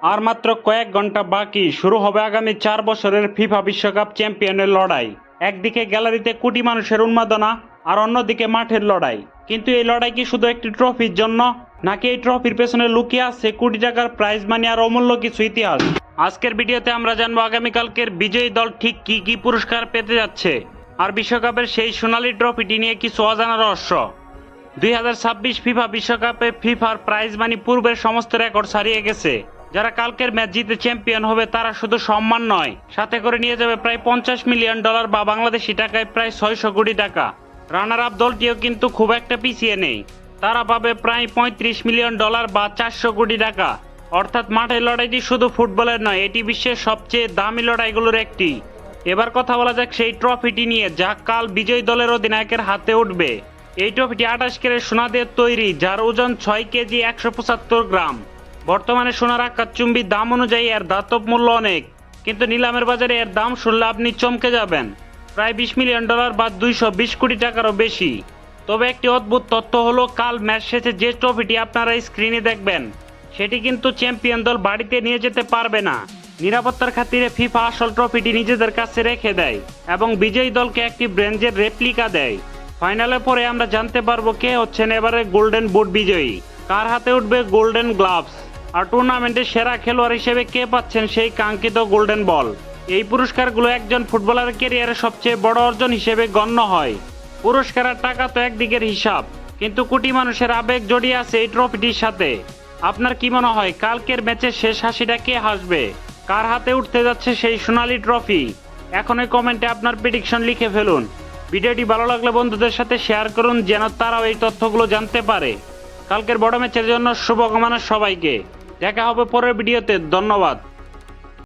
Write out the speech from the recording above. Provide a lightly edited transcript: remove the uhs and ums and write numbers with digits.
আর মাত্র কয়েক ঘন্টা বাকি, শুরু হবে আগামী 4 বছরের ফিফা বিশ্বকাপ চ্যাম্পিয়নের লড়াই। একদিকে গ্যালারিতে কোটি মানুষের উন্মাদনা, আর অন্যদিকে মাঠের লড়াই। কিন্তু এই লড়াই কি শুধু একটি ট্রফির জন্য, নাকি এই ট্রফির পেছনে লুকিয়ে আছে কোটি টাকার প্রাইজ মানি আর অমূল্য কিছু ইতিহাস? আজকের ভিডিওতে আমরা জানবো আগামীকালকের বিজয়ী দল ঠিক কি কি পুরস্কার পেতে যাচ্ছে, আর বিশ্বকাপের সেই সোনালী ট্রফিটি নিয়ে কিছু অজানা রহস্য। 2026 ফিফা বিশ্বকাপে ফিফার প্রাইজ মানি পূর্বের সমস্ত রেকর্ড ছাড়িয়ে গেছে। যারা কালকের ম্যাচ জিতে চ্যাম্পিয়ন হবে তারা শুধু সম্মান নয়, সাথে করে নিয়ে যাবে প্রায় $50 মিলিয়ন বা বাংলাদেশি টাকায় প্রায় 600 কোটি টাকা। রানার আপ দলটিও কিন্তু খুব একটা পিছিয়ে নেই, তারা পাবে প্রায় $35 মিলিয়ন বা 400 কোটি টাকা। অর্থাৎ মাঠের লড়াইটি শুধু ফুটবলের নয়, এটি বিশ্বের সবচেয়ে দামি লড়াইগুলোর একটি। এবার কথা বলা যাক সেই ট্রফিটি নিয়ে, যা কাল বিজয়ী দলের অধিনায়কের হাতে উঠবে। এই ট্রফিটি 28 ক্যারেট সোনা দিয়ে তৈরি, যার ওজন 6 কেজি 175 গ্রাম। বর্তমানে সোনার আকাশচুম্বী দাম অনুযায়ী এর ধাতব মূল্য অনেক, কিন্তু নিলামের বাজারে এর দাম শুনলে আপনি চমকে যাবেন, প্রায় $20 মিলিয়ন বা 220 কোটি টাকারও বেশি। তবে একটি অদ্ভুত তথ্য হলো, কাল ম্যাচ শেষে যে ট্রফিটি আপনারা স্ক্রিনে দেখবেন সেটি কিন্তু চ্যাম্পিয়ন দল বাড়িতে নিয়ে যেতে পারবে না। নিরাপত্তার খাতিরে ফিফা আসল ট্রফিটি নিজেদের কাছে রেখে দেয় এবং বিজয়ী দলকে একটি ব্রোঞ্জের রেপ্লিকা দেয়। ফাইনালে পরে আমরা জানতে পারবো কে হচ্ছেন এবারে গোল্ডেন বুট বিজয়ী, কার হাতে উঠবে গোল্ডেন গ্লাভস, আর টুর্নামেন্টের সেরা খেলোয়াড় হিসেবে কে পাচ্ছেন সেই কাঙ্ক্ষিত গোল্ডেন বল। এই পুরস্কারগুলো একজন ফুটবলারের ক্যারিয়ারের সবচেয়ে বড় অর্জন হিসেবে গণ্য হয়। পুরস্কার আর টাকা তো একদিকের হিসাব, কিন্তু কোটি মানুষের আবেগ জড়িয়ে আছে এই ট্রফিটির সাথে। আপনার কি মনে হয় কালকের ম্যাচের শেষ হাসিটা কে হাসবে, কার হাতে উঠতে যাচ্ছে সেই সোনালী ট্রফি? এখনই কমেন্টে আপনার প্রেডিকশন লিখে ফেলুন। ভিডিওটি ভালো লাগলে বন্ধুদের সাথে শেয়ার করুন, যেন তারাও এই তথ্যগুলো জানতে পারে। কালকের বড় ম্যাচের জন্য শুভকামনা সবাইকে। দেখা হবে পরের ভিডিওতে। ধন্যবাদ।